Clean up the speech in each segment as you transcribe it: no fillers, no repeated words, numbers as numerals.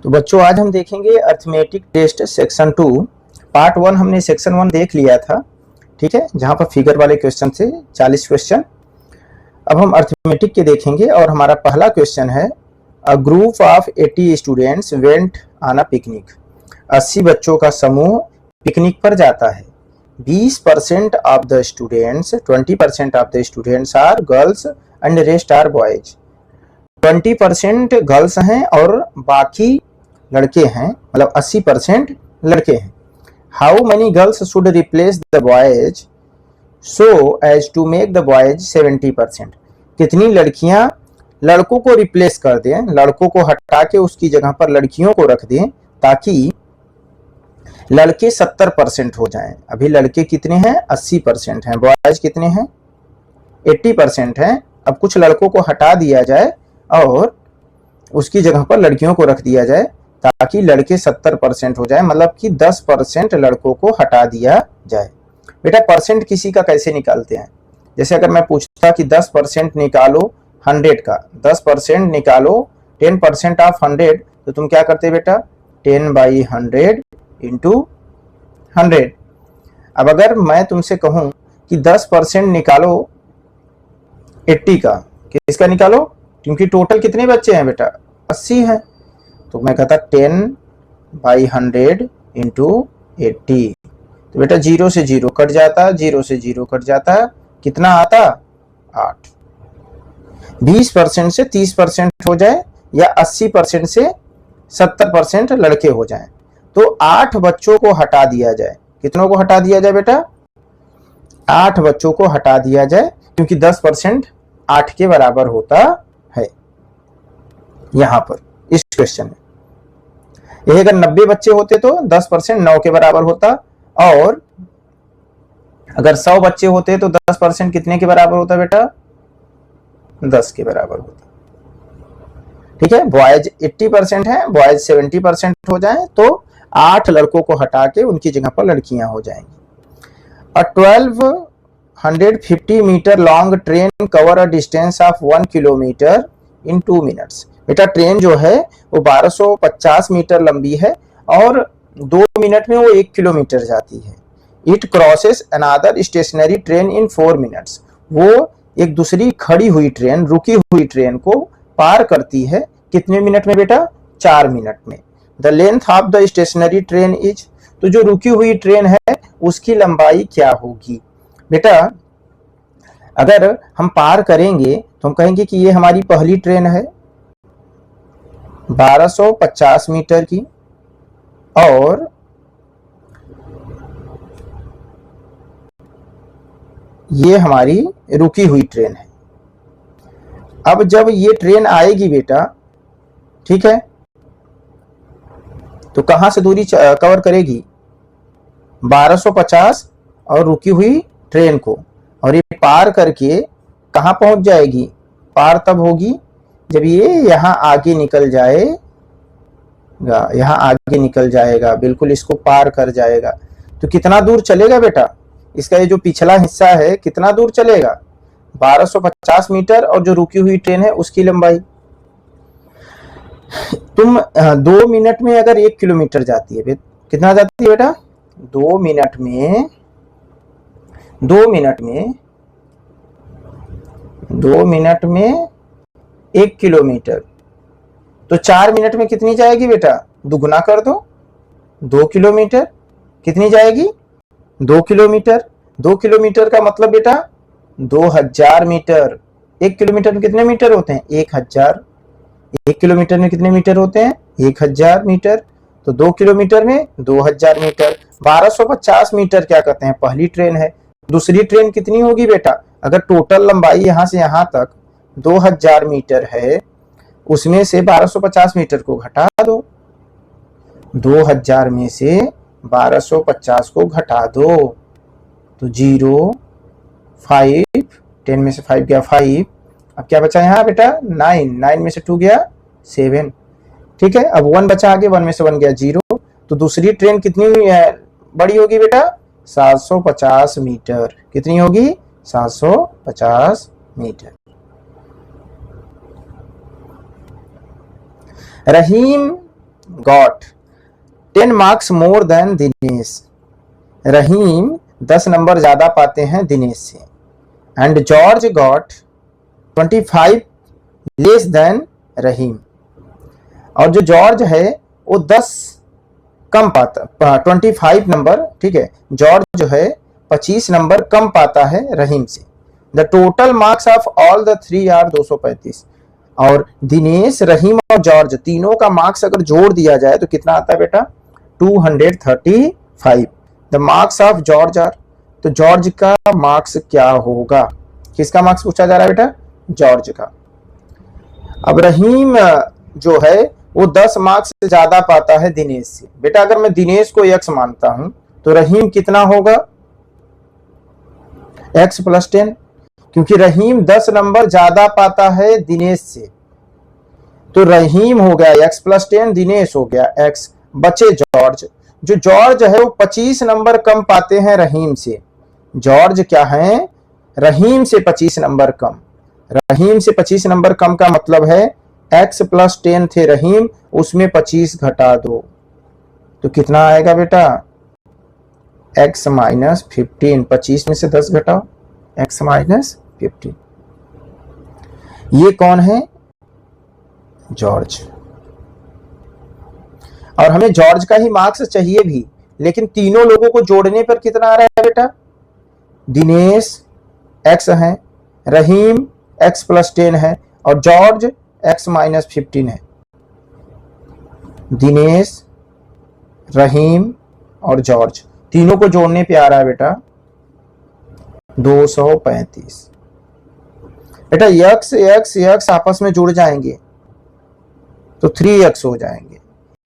तो बच्चों आज हम देखेंगे अर्थमेटिक टेस्ट सेक्शन 2 पार्ट 1। हमने सेक्शन 1 देख लिया था, ठीक है, जहां पर फिगर वाले क्वेश्चन से 40 क्वेश्चन। अब हम अर्थमेटिक के देखेंगे और हमारा पहला क्वेश्चन है a group of 80 students went on a picnic. 80 बच्चों का समूह पिकनिक पर जाता है। 20% of the students 20% of the students are girls and rest are boys. 20% girls हैं और बाकी लड़के हैं, मतलब 80% लड़के हैं। How many girls should replace the boys so as to make the boys 70%। कितनी लड़कियां लड़कों को रिप्लेस कर दें, लड़कों को हटा के उसकी जगह पर लड़कियों को रख दें ताकि लड़के 70% हो जाएं। अभी लड़के कितने हैं? 80% हैं। बॉयज कितने हैं? 80% हैं। अब कुछ लड़कों को हटा दिया जाए और उसकी जगह पर लड़कियों को रख दिया जाए ताकि लड़के 70% हो जाए, मतलब कि 10% लड़कों को हटा दिया जाए। बेटा परसेंट किसी का कैसे निकालते हैं? जैसे अगर मैं पूछता कि 10% निकालो 100 का, 10% निकालो 10% ऑफ 100, तो तुम क्या करते बेटा? 10/100 इंटू 100। अब अगर मैं तुमसे कहूं कि 10% निकालो 80 का, किसका निकालो? क्योंकि टोटल कितने बच्चे हैं बेटा? 80 हैं। तो मैं कहता 10/100 इंटू 80। तो बेटा 0 से 0 कट जाता, 0 से 0 कट जाता, कितना आता? 8। 20% से 30% हो जाए या 80% से 70% लड़के हो जाएं, तो 8 बच्चों को हटा दिया जाए। कितनों को हटा दिया जाए बेटा? 8 बच्चों को हटा दिया जाए, क्योंकि 10% 8 के बराबर होता है यहां पर इस क्वेश्चन में। यही अगर 90 बच्चे होते तो 10% 9 के बराबर होता, और अगर 100 बच्चे होते तो 10% कितने के बराबर होता बेटा? 10 के बराबर होता। ठीक है, बॉयज 80% है, बॉयज 70% हो जाए तो 8 लड़कों को हटा के उनकी जगह पर लड़कियां हो जाएंगी। 1250 metre long train cover a distance of 1 kilometre in 2 minutes. बेटा ट्रेन जो है वो 1250 मीटर लंबी है और 2 मिनट में वो 1 किलोमीटर जाती है। It crosses another stationary train in 4 minutes. वो एक दूसरी खड़ी हुई ट्रेन, रुकी हुई ट्रेन को पार करती है कितने मिनट में बेटा? 4 मिनट में। The length of the stationary train is, तो जो रुकी हुई ट्रेन है उसकी लंबाई क्या होगी? बेटा अगर हम पार करेंगे तो हम कहेंगे कि ये हमारी पहली ट्रेन है 1250 मीटर की, और ये हमारी रुकी हुई ट्रेन है। अब जब ये ट्रेन आएगी बेटा, ठीक है, तो कहां से दूरी कवर करेगी? 1250 और रुकी हुई ट्रेन को, और ये पार करके कहां पहुंच जाएगी? पार तब होगी जब ये यहां आगे निकल जाएगा, यहां आगे निकल जाएगा, बिल्कुल इसको पार कर जाएगा। तो कितना दूर चलेगा बेटा? इसका ये जो पिछला हिस्सा है कितना दूर चलेगा? 1250 मीटर, और जो रुकी हुई ट्रेन है उसकी लंबाई। तुम 2 मिनट में अगर 1 किलोमीटर जाती है, कितना जाती है बेटा? 2 मिनट में 1 किलोमीटर, तो 4 मिनट में कितनी जाएगी बेटा? दुगुना कर दो, 2 किलोमीटर। कितनी जाएगी? 2 किलोमीटर। 2 किलोमीटर का मतलब बेटा 2000 मीटर। 1 किलोमीटर में कितने मीटर होते हैं? 1000। 1 किलोमीटर में कितने मीटर होते हैं? 1000 मीटर। तो 2 किलोमीटर में 2000 मीटर। 1250 मीटर क्या कहते हैं? पहली ट्रेन है। दूसरी ट्रेन कितनी होगी बेटा? अगर टोटल लंबाई यहां से यहां तक 2000 मीटर है, उसमें से 1250 मीटर को घटा दो, 2000 में से 1250 को घटा दो, तो 0, 5, 10 में से 5 गया 5, अब क्या बचा यहाँ बेटा? 9, 9 में से 2 गया 7। ठीक है, अब 1 बचा आगे, 1 में से 1 गया 0। तो दूसरी ट्रेन कितनी बड़ी होगी बेटा? 750 मीटर। कितनी होगी? 750 metre. Rahim got 10 marks more than Dinesh. Rahim 10 number ज्यादा पाते हैं दिनेश से। And George got 25 less than Rahim. और जो जॉर्ज है वो 10 कम पाता, 25 नंबर, ठीक है, जॉर्ज जो है 25 नंबर कम पाता है रहीम से। The total marks of all the 3 are 235। और दिनेश, रहीम और जॉर्ज तीनों का मार्क्स अगर जोड़ दिया जाए तो कितना आता है बेटा? 235। The marks of George R, तो जॉर्ज का मार्क्स क्या होगा? किसका मार्क्स पूछा जा रहा है बेटा? जॉर्ज का। अब रहीम जो है वो 10 मार्क्स से ज्यादा पाता है दिनेश से। बेटा अगर मैं दिनेश को x मानता हूं तो रहीम कितना होगा? x + 10, क्योंकि रहीम 10 नंबर ज्यादा पाता है दिनेश से। तो रहीम हो गया x + 10, दिनेश हो गया x, बचे जॉर्ज। जो जॉर्ज है वो 25 नंबर कम पाते हैं रहीम से। जॉर्ज क्या है? रहीम से 25 नंबर कम। रहीम से 25 नंबर कम का मतलब है x + 10 थे रहीम, उसमें 25 घटा दो तो कितना आएगा बेटा? x - 15। 25 में से 10 घटाओ, x - 15। ये कौन है? जॉर्ज। और हमें जॉर्ज का ही मार्क्स चाहिए भी, लेकिन तीनों लोगों को जोड़ने पर कितना आ रहा है बेटा? दिनेश x है, रहीम x + 10 है और जॉर्ज x - 15 है। दिनेश, रहीम और जॉर्ज तीनों को जोड़ने पे आ रहा है बेटा 235। बेटा x आपस में जुड़ जाएंगे तो 3x हो जाएंगे।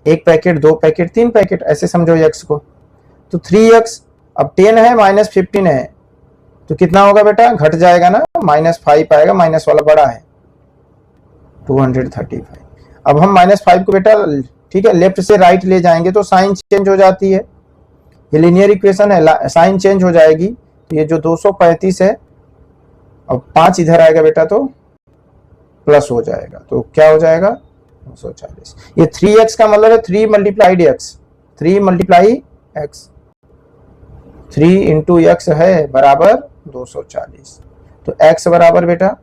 1 पैकेट, 2 पैकेट, 3 पैकेट, ऐसे समझो x को। तो 3x, अब 10 है -15 है तो कितना होगा बेटा? घट जाएगा ना, -5 आएगा, माइनस वाला बड़ा है, 235। अब हम -5 को बेटा, ठीक है, लेफ्ट से राइट ले जाएंगे तो साइन चेंज हो जाती है। ये लीनियर इक्वेशन है, साइन चेंज हो जाएगी। तो ये जो 235 है, अब 5 इधर आएगा बेटा तो प्लस हो जाएगा, तो क्या हो जाएगा? 240। ये 3x का मतलब है 3 × x, 3 × x, 3 × x है बराबर 240। तो x बराबर बेटा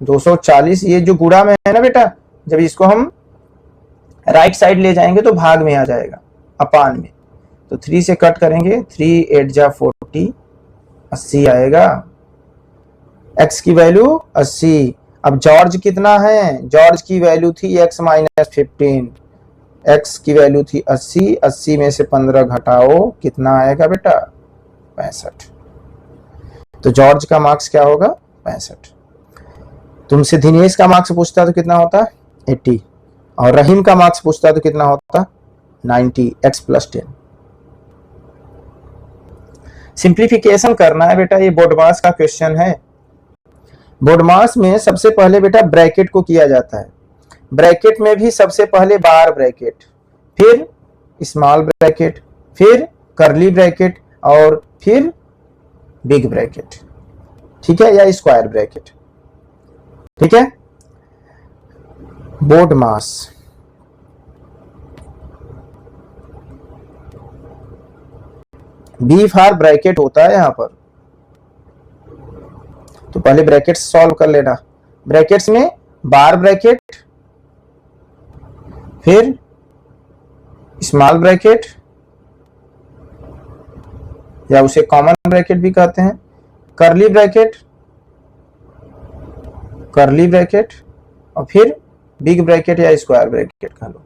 240। ये जो गुणा में है ना बेटा, जब इसको हम राइट साइड ले जाएंगे तो भाग में आ जाएगा, अपान में। तो 3 से कट करेंगे, 3 × 8 = 40, 80 आएगा। x की वैल्यू 80। अब जॉर्ज कितना है? जॉर्ज की वैल्यू थी x - 15, x की वैल्यू थी 80, 80 में से 15 घटाओ, कितना आएगा बेटा? 65। तो जॉर्ज का मार्क्स क्या होगा? 65। तुमसे दिनेश का मार्क्स पूछता तो कितना होता? 80। और रहीम का मार्क्स पूछता तो कितना होता? 90, x + 10। सिंप्लीफिकेशन करना है बेटा, ये बोर्ड-मास का क्वेश्चन है। बोर्ड-मास में सबसे पहले बेटा ब्रैकेट को किया जाता है। ब्रैकेट में भी सबसे पहले बार ब्रैकेट, फिर स्मॉल ब्रैकेट, फिर कर्ली ब्रैकेट और फिर बिग ब्रैकेट, ठीक है, या स्क्वायर ब्रैकेट, ठीक है। बोर्ड-मास बी फॉर ब्रैकेट होता है यहां पर। तो पहले ब्रैकेट्स सॉल्व कर लेना। ब्रैकेट्स में बार ब्रैकेट, फिर स्मॉल ब्रैकेट या उसे कॉमन ब्रैकेट भी कहते हैं, कर्ली ब्रैकेट, कर्ली ब्रैकेट और फिर बिग ब्रैकेट या स्क्वायर ब्रैकेट कह लो।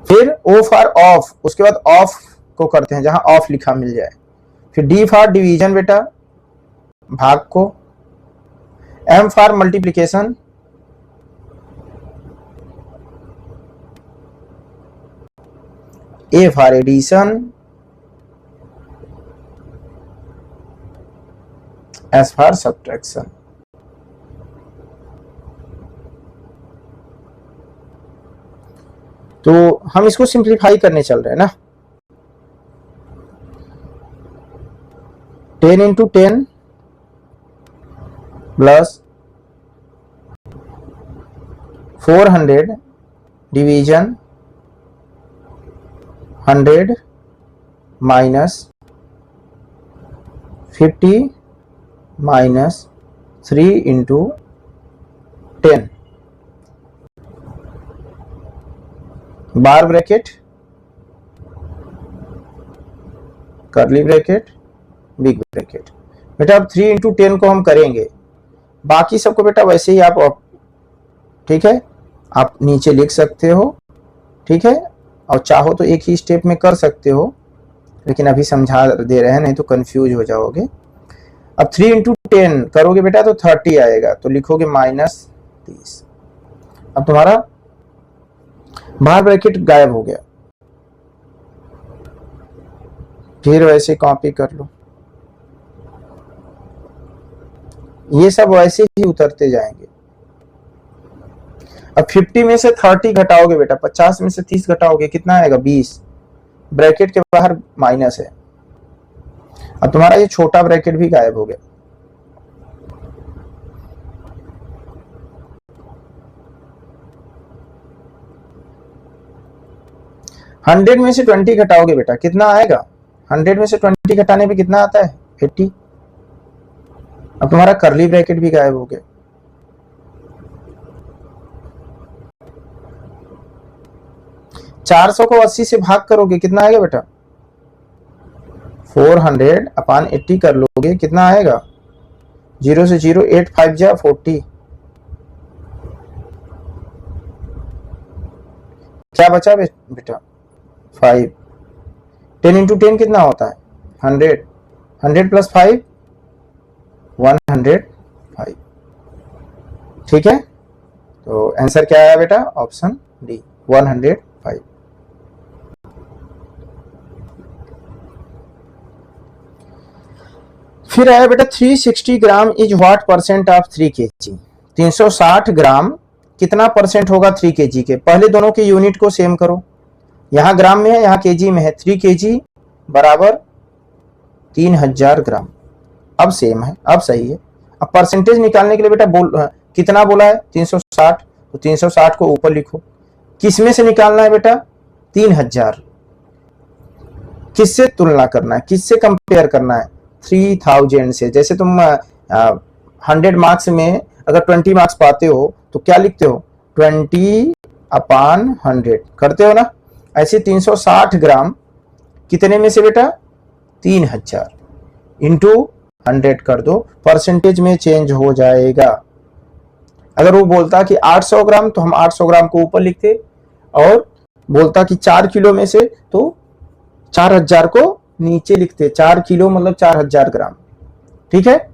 फिर ओ फॉर ऑफ, उसके बाद ऑफ को करते हैं जहां ऑफ लिखा मिल जाए। फिर डी फॉर डिवीजन बेटा, भाग को। M for multiplication, A for addition, S for subtraction. तो हम इसको सिंप्लीफाई करने चल रहे हैं ना। 10 × 10 plus 400 division 100 minus 50 minus 3 into 10 bar bracket curly bracket big bracket. बेटा अब 3 इंटू 10 को हम करेंगे, बाकी सबको बेटा वैसे ही आप ठीक है आप नीचे लिख सकते हो, ठीक है, और चाहो तो एक ही स्टेप में कर सकते हो, लेकिन अभी समझा दे रहे हैं नहीं तो कंफ्यूज हो जाओगे। अब 3 इंटू 10 करोगे बेटा तो 30 आएगा, तो लिखोगे -30। अब तुम्हारा बाहर ब्रैकेट गायब हो गया, फिर वैसे कॉपी कर लो, ये सब वैसे ही उतरते जाएंगे। अब 50 में से 30 घटाओगे बेटा, 50 में से 30 घटाओगे कितना आएगा 20, ब्रैकेट के बाहर माइनस है। अब तुम्हारा ये छोटा ब्रैकेट भी गायब हो गया। हंड्रेड में से 20 घटाओगे बेटा कितना आएगा, 100 में से 20 घटाने पे कितना आता है 80। अब तुम्हारा कर्ली ब्रैकेट भी गायब हो गया। चार 400 को 80 से भाग करोगे कितना आएगा बेटा 400/80 कर लोगे कितना आएगा, 0 से 0 8 5 जा 40, क्या बचा बेटा 5। 10 इंटू 10 कितना होता है 100, 100 प्लस 5 105, ठीक है। तो आंसर क्या आया बेटा ऑप्शन डी 105। फिर आया बेटा 360 gram is what percent of 3 kg। 360 ग्राम कितना परसेंट होगा 3 kg के। पहले दोनों के यूनिट को सेम करो, यहां ग्राम में है यहां केजी में है, 3 kg बराबर 3000 ग्राम। अब सेम है, अब सही है। अब परसेंटेज निकालने के लिए बेटा कितना बोला है 360, तो 360 को ऊपर लिखो। किस में से निकालना है बेटा 3000, किससे तुलना करना है, किससे कंपेयर करना है 3000 से। जैसे तुम 100 मार्क्स में अगर 20 मार्क्स पाते हो तो क्या लिखते हो 20/100 करते हो ना, ऐसे 360 ग्राम कितने में से बेटा 3000 इंटू 100 कर दो, परसेंटेज में चेंज हो जाएगा। अगर वो बोलता कि 800 ग्राम तो हम 800 ग्राम को ऊपर लिखते, और बोलता कि 4 किलो में से तो 4000 को नीचे लिखते। 4 किलो मतलब 4000 ग्राम, ठीक है।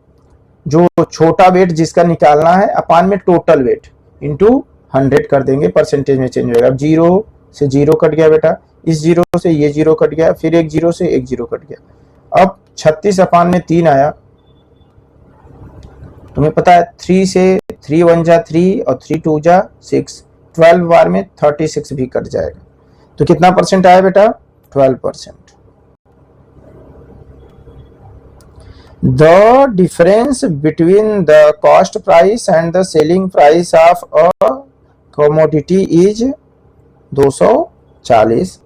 जो छोटा वेट जिसका निकालना है अपान में टोटल वेट इंटू 100 कर देंगे, परसेंटेज में चेंज होगा। अब 0 से 0 कट गया बेटा, इस 0 से ये 0 कट गया, फिर एक 0 से एक 0 कट गया। अब 36 अपान में 3 आया, तुम्हें पता है 3 से 3 1 जा 3 और 3 2 जा 6, 12 बार में 36 भी कट जाएगा। तो कितना परसेंट आया बेटा 12%। The difference between the cost price and the selling price of a commodity is 240.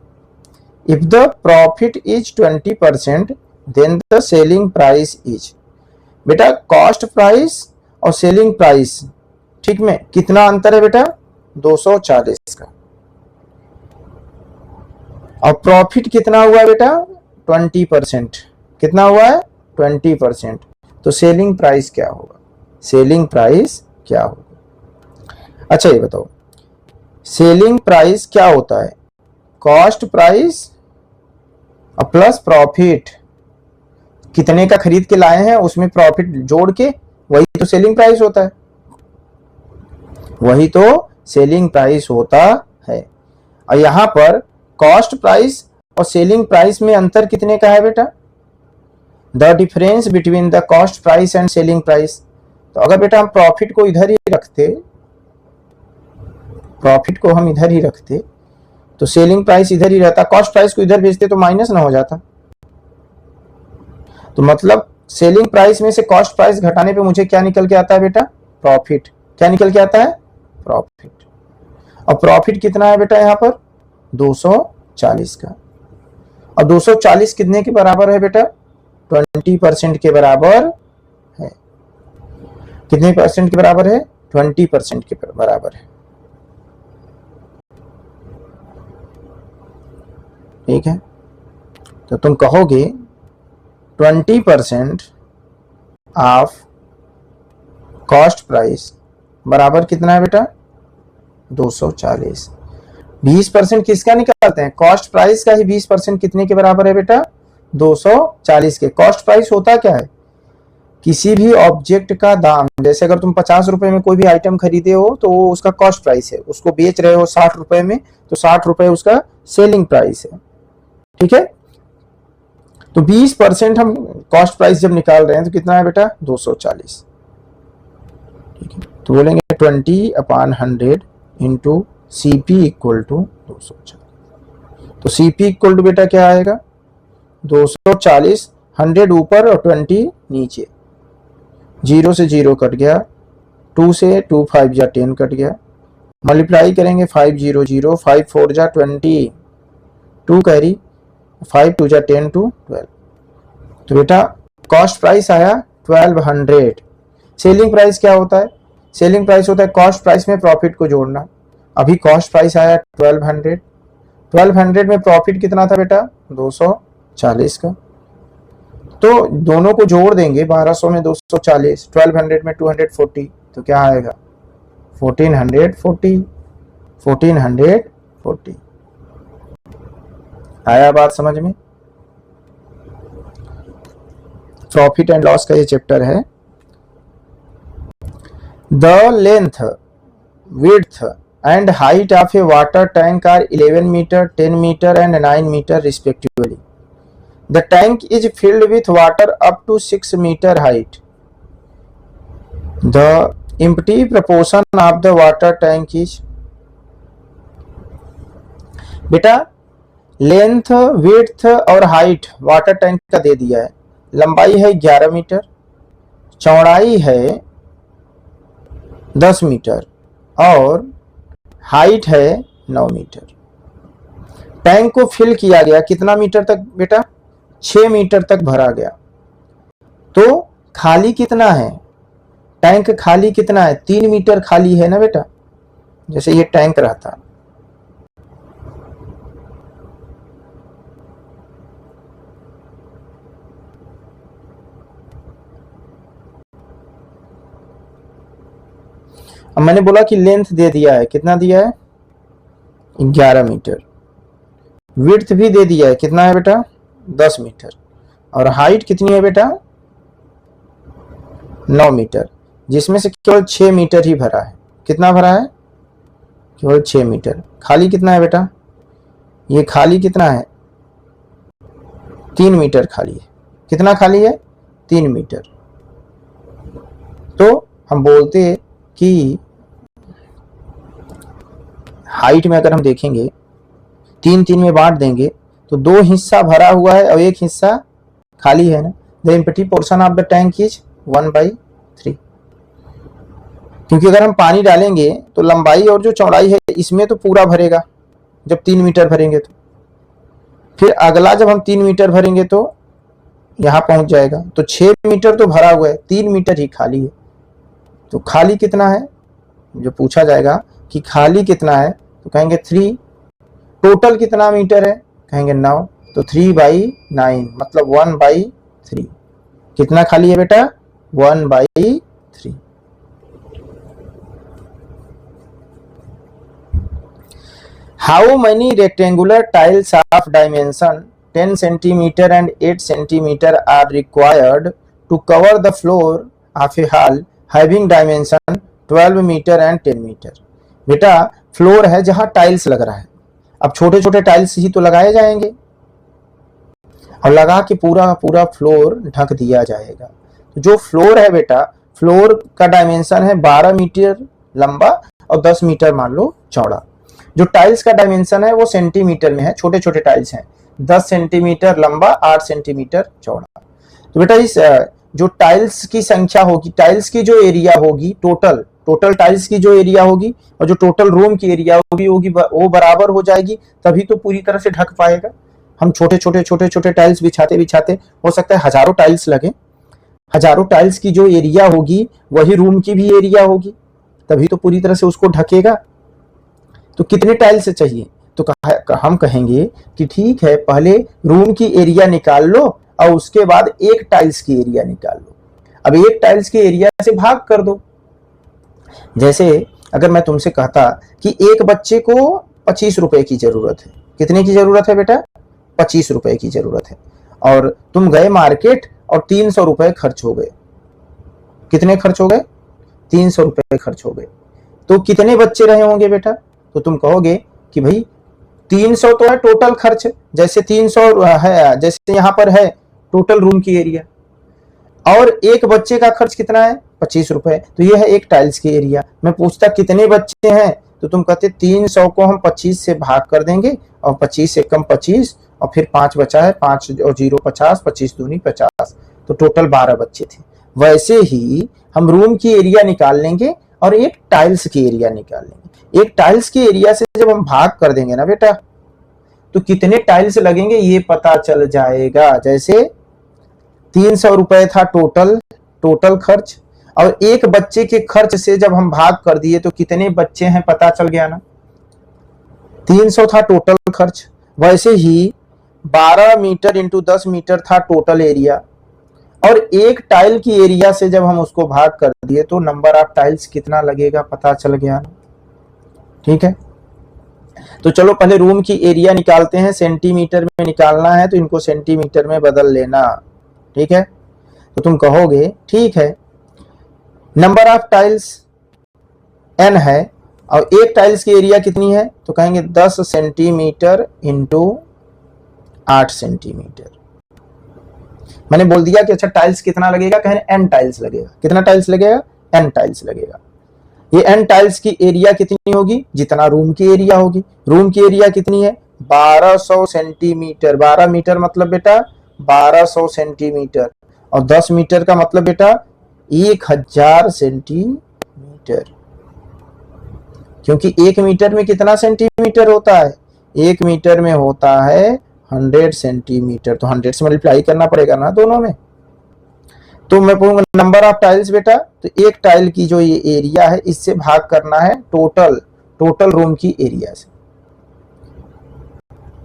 If the profit is 20%, then the selling price is। बेटा कॉस्ट प्राइस और सेलिंग प्राइस ठीक में कितना अंतर है बेटा 240 का, और प्रॉफिट कितना हुआ बेटा 20%। कितना हुआ है 20%। तो सेलिंग प्राइस क्या होगा, सेलिंग प्राइस क्या होगा। अच्छा ये बताओ सेलिंग प्राइस क्या होता है, कॉस्ट प्राइस और प्लस प्रॉफिट। कितने का खरीद के लाए हैं उसमें प्रॉफिट जोड़ के, वही तो सेलिंग प्राइस होता है, वही तो सेलिंग प्राइस होता है। और यहां पर कॉस्ट प्राइस और सेलिंग प्राइस में अंतर कितने का है बेटा, the difference between the cost price and selling price. तो अगर बेटा हम प्रॉफिट को इधर ही रखते, प्रॉफिट को हम इधर ही रखते तो सेलिंग प्राइस इधर ही रहता, कॉस्ट प्राइस को इधर भेजते तो माइनस ना हो जाता। तो मतलब सेलिंग प्राइस में से कॉस्ट प्राइस घटाने पे मुझे क्या निकल के आता है बेटा प्रॉफिट। क्या निकल के आता है प्रॉफिट। और प्रॉफिट कितना है बेटा यहाँ पर 240 का। और 240 कितने के बराबर है बेटा? 20% के बराबर है। कितने परसेंट के बराबर है? 20% के बराबर है। ठीक है, तो तुम कहोगे 20% ऑफ कॉस्ट प्राइस बराबर कितना है बेटा? 240। 20% किसका निकालते हैं? कॉस्ट प्राइस का ही 20% कितने के बराबर है बेटा? 240 के। कॉस्ट प्राइस होता क्या है? किसी भी ऑब्जेक्ट का दाम, जैसे अगर तुम 50 रुपए में कोई भी आइटम खरीदे हो तो वो उसका कॉस्ट प्राइस है। उसको बेच रहे हो 60 रुपए में तो 60 रुपए उसका सेलिंग प्राइस है। ठीक है, तो 20% हम कॉस्ट प्राइस जब निकाल रहे हैं तो कितना है बेटा? 240। ठीक है, तो बोलेंगे 20/100 इंटू CP इक्वल टू 240। तो CP इक्वल टू बेटा क्या आएगा? 240, 100 ऊपर और 20 नीचे। 0 से 0 कट गया, 2 से 2 5 जा 10 कट गया, मल्टीप्लाई करेंगे 5 0 0, 5 4 जा 20, 2 कैरी, 5 2 जा 10 टू 12। तो बेटा कॉस्ट प्राइस आया 1200। सेलिंग प्राइस क्या होता है? सेलिंग प्राइस होता है कॉस्ट प्राइस में प्रॉफिट को जोड़ना। अभी कॉस्ट प्राइस आया 1200। 1200 में प्रॉफिट कितना था बेटा? 240 का। तो दोनों को जोड़ देंगे, 1200 में 240, 1200 में 240, तो क्या आएगा? 1440। 1440 आया बात समझ में? प्रॉफिट एंड लॉस का ये चैप्टर है। The length, width and height of a water tank are 11 metre, 10 metre and 9 metre respectively. The tank is filled with water up to 6 meter height. The empty proportion of the water tank is, बेटा length, width और height water tank का दे दिया है। लंबाई है 11 metre, चौड़ाई है 10 metre और हाइट है 9 मीटर। टैंक को फिल किया गया कितना मीटर तक बेटा? 6 मीटर तक भरा गया। तो खाली कितना है? टैंक खाली कितना है? 3 मीटर खाली है ना बेटा, जैसे ये टैंक रहता। अब मैंने बोला कि लेंथ दे दिया है, कितना दिया है? 11 मीटर। विड्थ भी दे दिया है, कितना है बेटा? 10 मीटर। और हाइट कितनी है बेटा? 9 मीटर, जिसमें से केवल 6 मीटर ही भरा है। कितना भरा है? केवल 6 मीटर। खाली कितना है बेटा? ये खाली कितना है? 3 मीटर खाली है। कितना खाली है? 3 मीटर। तो हम बोलते हैं कि हाइट में अगर हम देखेंगे 3 में बांट देंगे तो 2 हिस्सा भरा हुआ है और 1 हिस्सा खाली है ना। The empty portion of the tank is 1/3। क्योंकि अगर हम पानी डालेंगे तो लंबाई और जो चौड़ाई है इसमें तो पूरा भरेगा जब 3 मीटर भरेंगे तो। फिर अगला जब हम 3 मीटर भरेंगे तो यहाँ पहुंच जाएगा। तो 6 मीटर तो भरा हुआ है, 3 मीटर ही खाली है। तो खाली कितना है जो पूछा जाएगा कि खाली कितना है, तो कहेंगे 3। टोटल कितना मीटर है? कहेंगे 9। तो 3/9 मतलब 1/3। कितना खाली है बेटा? 1/3। How many rectangular tiles of dimension 10 centimetre and 8 centimetre are required to cover the floor of a hall having dimension 12 metre and 10 metre. बेटा फ्लोर है जहां टाइल्स लग रहा है। अब छोटे छोटे टाइल्स ही तो लगाए जाएंगे और लगा के पूरा पूरा फ्लोर ढक दिया जाएगा। तो जो फ्लोर है बेटा, फ्लोर का डायमेंशन है 12 मीटर लंबा और 10 मीटर मान लो चौड़ा। जो टाइल्स का डायमेंशन है वो सेंटीमीटर में है, छोटे छोटे टाइल्स हैं, 10 सेंटीमीटर लंबा, 8 सेंटीमीटर चौड़ा। तो बेटा इस जो टाइल्स की संख्या होगी, टाइल्स की जो एरिया होगी, टोटल टाइल्स की जो एरिया होगी और जो टोटल रूम की एरिया होगी वो बराबर हो जाएगी, तभी तो पूरी तरह से ढक पाएगा। हम छोटे छोटे टाइल्स बिछाते बिछाते हो सकता है हजारों टाइल्स लगे, हजारों टाइल्स की जो एरिया होगी वही रूम की भी एरिया होगी, तभी तो पूरी तरह से उसको ढकेगा। तो कितने टाइल्स चाहिए? तो हम कहेंगे कि ठीक है, पहले रूम की एरिया निकाल लो और उसके बाद एक टाइल्स की एरिया निकाल लो। अब एक टाइल्स की एरिया से भाग कर दो। जैसे अगर मैं तुमसे कहता कि एक बच्चे को 25 रुपए की जरूरत है, कितने की जरूरत है बेटा? 25 रुपए की जरूरत है, और तुम गए मार्केट और 300 रुपए खर्च हो गए। कितने खर्च हो गए? 300 रुपए खर्च हो गए। तो कितने बच्चे रहे होंगे बेटा? तो तुम कहोगे कि भाई 300 तो है टोटल खर्च, जैसे 300 है, जैसे यहां पर है टोटल रूम की एरिया, और एक बच्चे का खर्च कितना है? 25 रुपए। तो ये है एक टाइल्स की एरिया। मैं पूछता कितने बच्चे हैं, तो तुम कहते 300 को हम 25 से भाग कर देंगे, और 25 से कम 25, और फिर 5 बचा है, 5 और 0 50, 25 दूनी 50, तो टोटल 12 बच्चे थे। वैसे ही हम रूम की एरिया निकाल लेंगे और एक टाइल्स की एरिया निकाल लेंगे। एक टाइल्स की एरिया से जब हम भाग कर देंगे ना बेटा, तो कितने टाइल्स लगेंगे ये पता चल जाएगा। जैसे 300 रुपए था टोटल खर्च, और एक बच्चे के खर्च से जब हम भाग कर दिए तो कितने बच्चे हैं पता चल गया ना। 300 था टोटल खर्च, वैसे ही 12 मीटर इंटू 10 मीटर था टोटल एरिया, और एक टाइल की एरिया से जब हम उसको भाग कर दिए तो नंबर ऑफ टाइल्स कितना लगेगा पता चल गया ना। ठीक है, तो चलो पहले रूम की एरिया निकालते हैं। सेंटीमीटर में निकालना है तो इनको सेंटीमीटर में बदल लेना। ठीक है, तो तुम कहोगे ठीक है, नंबर ऑफ टाइल्स n है और एक टाइल्स की एरिया कितनी है, तो कहेंगे 10 सेंटीमीटर इंटू 8 सेंटीमीटर। मैंने बोल दिया कि अच्छा टाइल्स कितना लगेगा, कहें n टाइल्स लगेगा। कितना टाइल्स लगेगा? n टाइल्स लगेगा। ये n टाइल्स की एरिया कितनी होगी? जितना रूम की एरिया होगी। रूम की एरिया कितनी है? 1200 सेंटीमीटर। 12 मीटर मतलब बेटा 1200 सेंटीमीटर, और 10 मीटर का मतलब बेटा 1000 सेंटीमीटर। क्योंकि 1 मीटर में कितना सेंटीमीटर होता है? 1 मीटर में होता है 100 सेंटीमीटर, तो 100 से मल्टीप्लाई करना पड़ेगा ना दोनों में। तो मैं कहूंगा नंबर ऑफ टाइल्स बेटा, तो एक टाइल की जो ये एरिया है इससे भाग करना है टोटल रूम की एरिया से।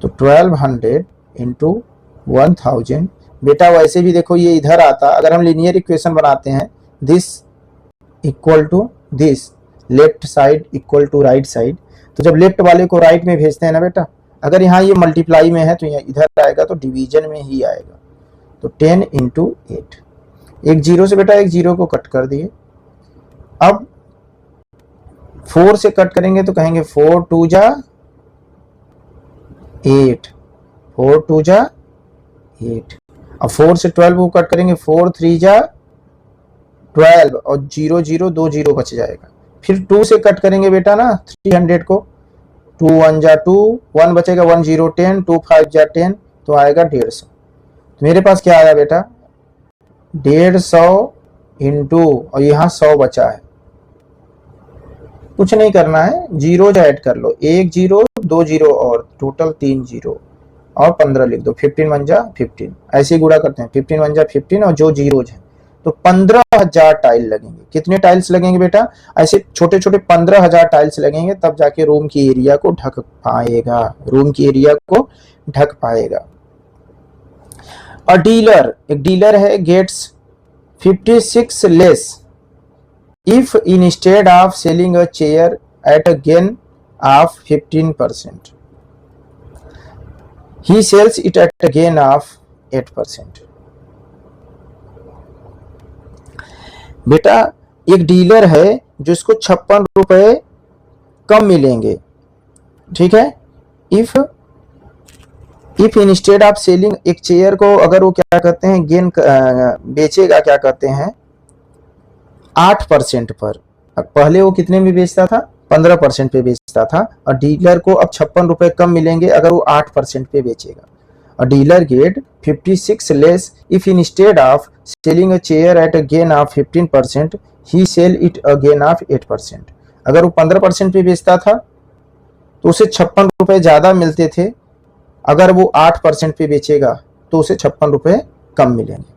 तो 1200 इंटू 1000 बेटा, वैसे भी देखो ये इधर आता, अगर हम लीनियर इक्वेशन बनाते हैं, this equal to this, left side equal to right side, तो जब लेफ्ट वाले को राइट में भेजते हैं ना बेटा, अगर यहाँ ये मल्टीप्लाई में है तो यहाँ इधर आएगा तो डिवीजन में ही आएगा। तो 10 इंटू 8, एक जीरो से बेटा एक जीरो को कट कर दिए। अब 4 से कट करेंगे तो कहेंगे 4 2 जा 8, 4 2 जा 8। अब 4 से 12 को कट करेंगे, 4 3 जा 12, और 0 0 2 0 बच जाएगा। फिर 2 से कट करेंगे बेटा ना 300 को, 2 1 जा 2, 1 बचेगा 1 0 10, 2 5 जा 10, तो आएगा 150। तो मेरे पास क्या आया बेटा? 150 इंटू, और यहाँ 100 बचा है, कुछ नहीं करना है, जीरो ऐड कर लो, 1 0 2 0 और टोटल 3 0 और 15 लिख दो, 15 1 जा 15, ऐसे ही गुणा करते हैं, 15 1 जा 15 और जो जीरोज है, तो 15,000 टाइल लगेंगे। कितने टाइल्स लगेंगे बेटा? ऐसे छोटे छोटे 15,000 टाइल्स लगेंगे, तब जाके रूम की एरिया को ढक पाएगा, रूम की एरिया को ढक पाएगा। अ डीलर, एक डीलर है, gets 56 less if instead of selling a chair at a gain of 15%, he sells it at a gain of 8%. बेटा एक डीलर है जिसको 56 रुपए कम मिलेंगे, ठीक है। इफ इंस्टेड ऑफ सेलिंग, एक चेयर को अगर वो क्या कहते हैं गेन बेचेगा, क्या कहते हैं 8% पर। पहले वो कितने में बेचता था? 15% पे बेचता था, और डीलर को अब 56 रुपए कम मिलेंगे अगर वो 8% पे बेचेगा। और dealer get 56 less if instead of selling a chair at a gain of 15%, he sell it a gain of 8%। अगर वो 15% पे बेचता था तो उसे 56 रुपए ज्यादा मिलते थे, अगर वो 8% पे बेचेगा तो उसे 56 रुपए कम मिलेंगे।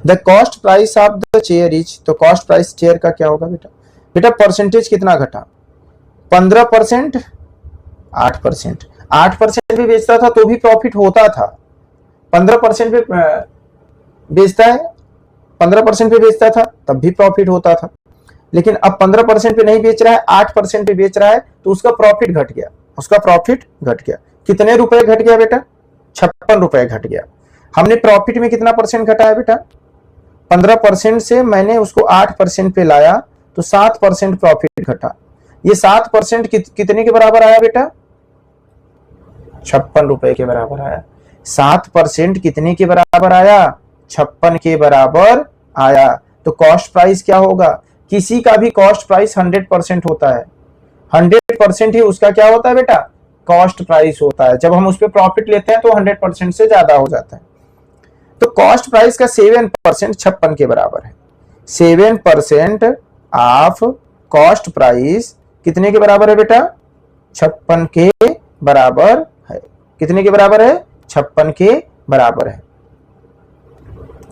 The cost price of the chair is, तो कॉस्ट प्राइस चेयर का क्या होगा बेटा? बेटा परसेंटेज कितना घटा? 15%, 8%। 8% पे बेचता था तो भी प्रॉफिट होता था, 15% पे बेचता है, 15% पे बेचता था तब भी प्रॉफिट होता था। लेकिन अब 15% पे नहीं बेच रहा है, 8% पे बेच रहा है, तो उसका प्रॉफिट घट गया, उसका प्रॉफिट घट गया। कितने रुपए घट गया बेटा? 56 रुपए घट गया। हमने प्रॉफिट में कितना परसेंट घटाया बेटा? 15% से मैंने उसको 8% पे लाया तो 7% प्रॉफिट घटा। ये 7% कितने के बराबर आया बेटा? 56 रुपए के बराबर आया। 7% कितने के बराबर आया? 56 के बराबर आया। तो कॉस्ट प्राइस क्या होगा? किसी का भी कॉस्ट प्राइस 100% होता है, 100% ही उसका क्या होता है बेटा? कॉस्ट प्राइस होता है। जब हम उस पर प्रॉफिट लेते हैं तो 100% से ज्यादा हो जाता है। तो कॉस्ट प्राइस का 7% 56 के बराबर है। 7% ऑफ कॉस्ट प्राइस कितने के बराबर है बेटा? 56 के बराबर है। कितने के बराबर है? 56 के बराबर है।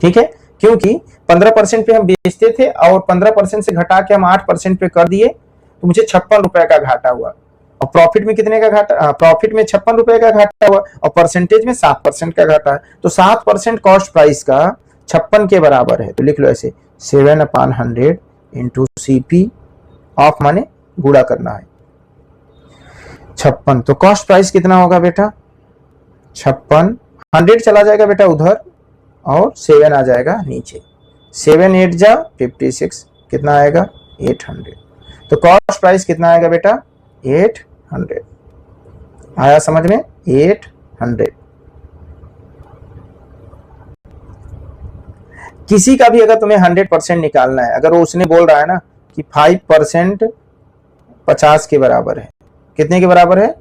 ठीक है, क्योंकि 15% पे हम बेचते थे और 15% से घटा के हम 8% पे कर दिए तो मुझे 56 रुपए का घाटा हुआ। और प्रॉफिट में कितने का घाटा? प्रॉफिट में 56 रुपए का घाटा हुआ और परसेंटेज में 7% का घाटा है। तो 7% कॉस्ट प्राइस का 56 के बराबर है। तो लिख लो ऐसे 7/100 इंटू CP ऑफ माने गुणा करना है 56। तो कॉस्ट प्राइस कितना होगा बेटा? 56, 100 चला जाएगा बेटा उधर और 7 आ जाएगा नीचे। 7 8 जा 56, कितना आएगा? 800। तो कॉस्ट प्राइस कितना आएगा बेटा? 800। आया समझ में? 800। किसी का भी अगर तुम्हें 100% निकालना है, अगर वो उसने बोल रहा है ना कि 5% 50 के बराबर है, कितने के बराबर है?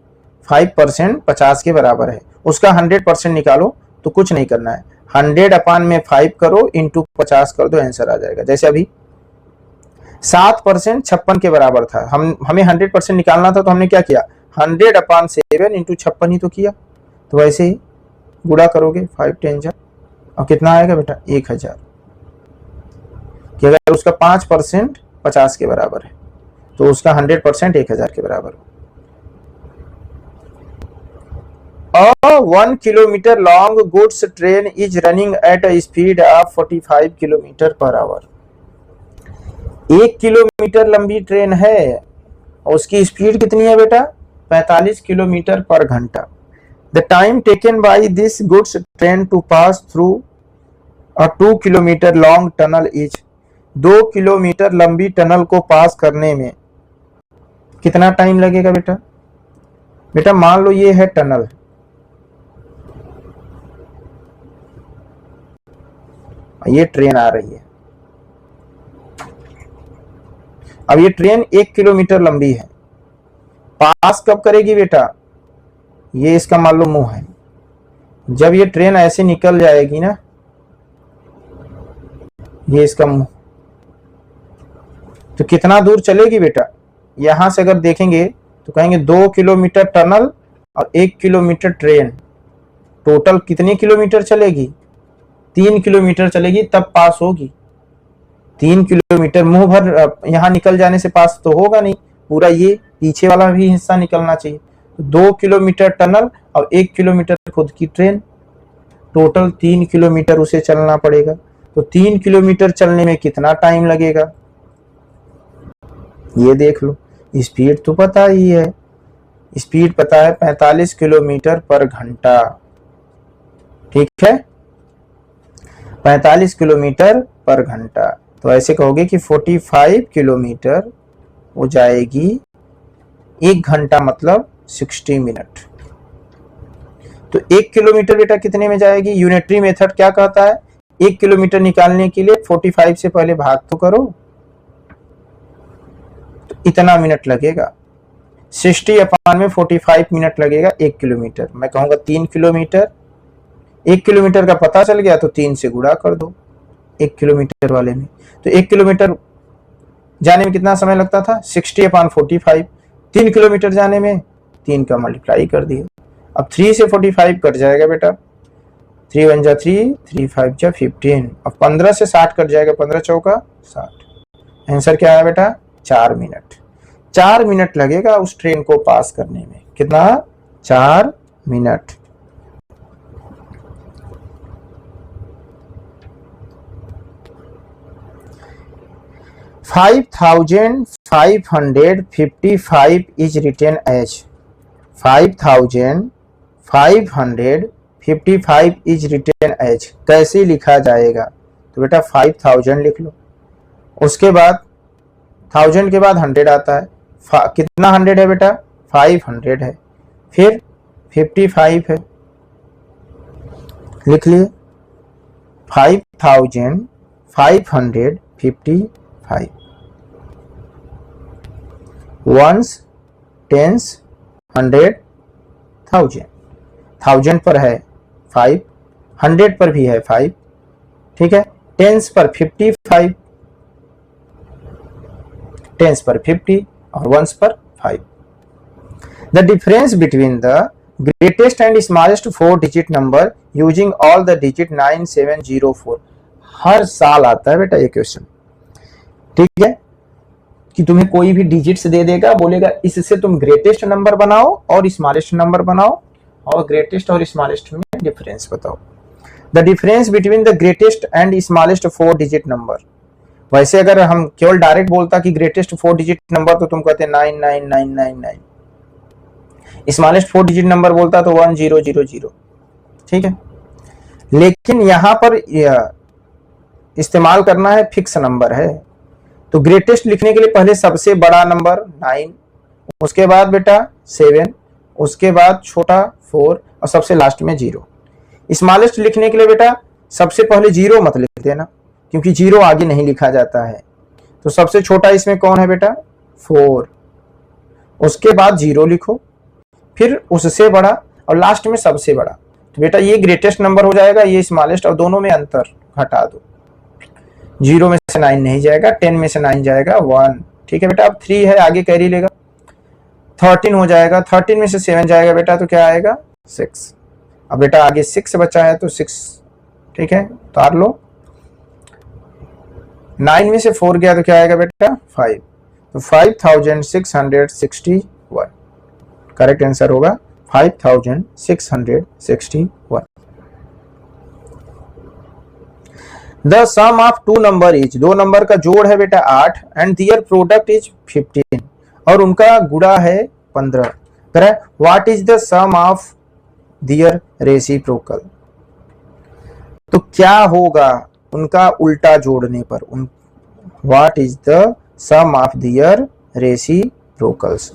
5% 50 के बराबर है, उसका 100% निकालो तो कुछ नहीं करना है, 100/5 करो इंटू 50 कर दो, आंसर आ जाएगा। जैसे अभी 7% 56 के बराबर था, हमें 100% निकालना था तो हमने क्या किया? 100/7 इंटू 56 ही तो किया। तो वैसे ही गुणा करोगे 5 10 जा और कितना आएगा बेटा? 1000। कि अगर उसका 5% 50 के बराबर है तो उसका 100% 1000 के बराबर हो। 1 kilometre long goods train is running at a speed of 45 kilometre per hour. 1 kilometre लंबी ट्रेन है और उसकी स्पीड कितनी है बेटा? 45 किलोमीटर पर घंटा। The time taken by this goods train to pass through a 2 kilometre long tunnel is. 2 kilometre लंबी टनल को पास करने में कितना टाइम लगेगा बेटा? बेटा मान लो ये है टनल, ये ट्रेन आ रही है। अब ये ट्रेन 1 किलोमीटर लंबी है, पास कब करेगी बेटा? ये इसका मान लो मुंह है, जब ये ट्रेन ऐसे निकल जाएगी ना, ये इसका मुंह, तो कितना दूर चलेगी बेटा? यहां से अगर देखेंगे तो कहेंगे 2 किलोमीटर टनल और 1 किलोमीटर ट्रेन, टोटल कितनी किलोमीटर चलेगी? 3 किलोमीटर चलेगी तब पास होगी। 3 किलोमीटर मुंह भर यहां निकल जाने से पास तो होगा नहीं, पूरा ये पीछे वाला भी हिस्सा निकलना चाहिए। 2 किलोमीटर टनल और 1 किलोमीटर खुद की ट्रेन, टोटल 3 किलोमीटर उसे चलना पड़ेगा। तो 3 किलोमीटर चलने में कितना टाइम लगेगा? ये देख लो, स्पीड तो पता ही है, स्पीड पता है 45 किलोमीटर पर घंटा। ठीक है, 45 किलोमीटर पर घंटा। तो ऐसे कहोगे कि 45 किलोमीटर हो जाएगी 1 घंटा, मतलब 60 मिनट। तो 1 किलोमीटर बेटा कितने में जाएगी? यूनिटरी मेथड क्या कहता है? 1 किलोमीटर निकालने के लिए 45 से पहले भाग तो करो, तो इतना मिनट लगेगा। 60/45 मिनट लगेगा 1 किलोमीटर। मैं कहूंगा 3 किलोमीटर, 1 किलोमीटर का पता चल गया तो 3 से गुणा कर दो 1 किलोमीटर वाले में। तो 1 किलोमीटर जाने में कितना समय लगता था? 60/45। 3 किलोमीटर जाने में 3 का मल्टीप्लाई कर दिए। अब 3 से 45 कट जाएगा बेटा, 3 1 जा 3, 3 5 जा 15। अब 15 से 60 कट जाएगा, 15 चौका 60। आंसर क्या है बेटा? 4 मिनट। 4 मिनट लगेगा उस ट्रेन को पास करने में। कितना? 4 minute. $5,555 is written as 5,555 is written as कैसे लिखा जाएगा? तो बेटा 5000 लिख लो, उसके बाद 1000 के बाद 100 आता है। कितना 100 है बेटा? 500 है। फिर 55 है, लिख लिए 5555 वंस, टेंस, 100, 1000। 1000 पर है 5, 100 पर भी है 5, ठीक है। टेंस पर 55, टेंस पर 50 और वंस पर 5। The difference between the greatest and smallest 4 digit number using all the digit 9704। हर साल आता है बेटा ये क्वेश्चन, ठीक है, कि तुम्हें कोई भी डिजिट्स दे देगा, बोलेगा इससे तुम ग्रेटेस्ट नंबर बनाओ और स्मॉलेस्ट नंबर बनाओ और ग्रेटेस्ट और स्मॉलेस्ट में डिफरेंस बताओ। The difference between the greatest and smallest 4 digit number. वैसे अगर हम केवल डायरेक्ट बोलता कि ग्रेटेस्ट 4 डिजिट नंबर तो तुम कहते 99999, स्मॉलेस्ट 4 डिजिट नंबर बोलता तो 1000, ठीक है। लेकिन यहां पर इस्तेमाल करना है फिक्स नंबर है, तो ग्रेटेस्ट लिखने के लिए पहले सबसे बड़ा नंबर 9, उसके बाद बेटा 7, उसके बाद छोटा 4 और सबसे लास्ट में 0। स्मॉलेस्ट लिखने के लिए बेटा सबसे पहले 0 मत लिख देना, क्योंकि 0 आगे नहीं लिखा जाता है। तो सबसे छोटा इसमें कौन है बेटा? 4, उसके बाद 0 लिखो, फिर उससे बड़ा और लास्ट में सबसे बड़ा। तो बेटा ये ग्रेटेस्ट नंबर हो जाएगा, ये स्मॉलेस्ट, और दोनों में अंतर घटा दो। 0 में से 9 नहीं जाएगा, 10 में से 9 जाएगा 1, ठीक है बेटा। अब 3 है, आगे कैरी लेगा, 13 हो जाएगा, 13 में से 7 जाएगा बेटा तो क्या आएगा? 6। अब बेटा आगे 6 बचा है तो 6, ठीक है, उतार लो। 9 में से 4 गया तो क्या आएगा बेटा? 5। तो 5661 करेक्ट आंसर होगा 5661। The sum of 2 number is, 2 number का जोड़ है बेटा 8 एंड दियर प्रोडक्ट इज 15 और उनका गुणा है 15। Correct. What is the sum of their reciprocal? तो क्या होगा उनका उल्टा जोड़ने पर? What is the sum of their reciprocals?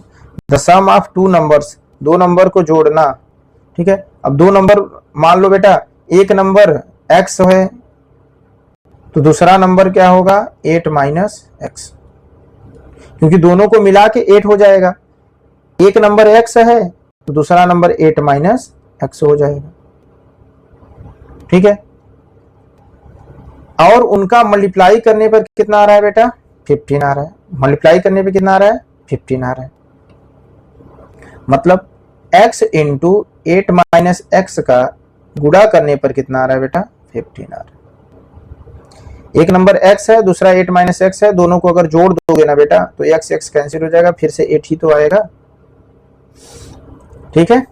The sum of 2 numbers, 2 number को जोड़ना, ठीक है। अब 2 नंबर मान लो बेटा, एक नंबर x है तो दूसरा नंबर क्या होगा? 8 माइनस x, क्योंकि दोनों को मिला के 8 हो जाएगा। एक नंबर x है तो दूसरा नंबर 8 माइनस x हो जाएगा, ठीक है। और उनका मल्टीप्लाई करने पर कितना आ रहा है बेटा? 15 आ रहा है। मल्टीप्लाई करने पे कितना आ रहा है? 15 आ रहा है। मतलब x इंटू 8 माइनस x का गुणा करने पर कितना आ रहा है बेटा? 15 आ रहा है। एक नंबर x है, दूसरा 8 माइनस x है, दोनों को अगर जोड़ दोगे ना बेटा तो x x कैंसिल हो जाएगा, फिर से 8 ही तो आएगा, ठीक है।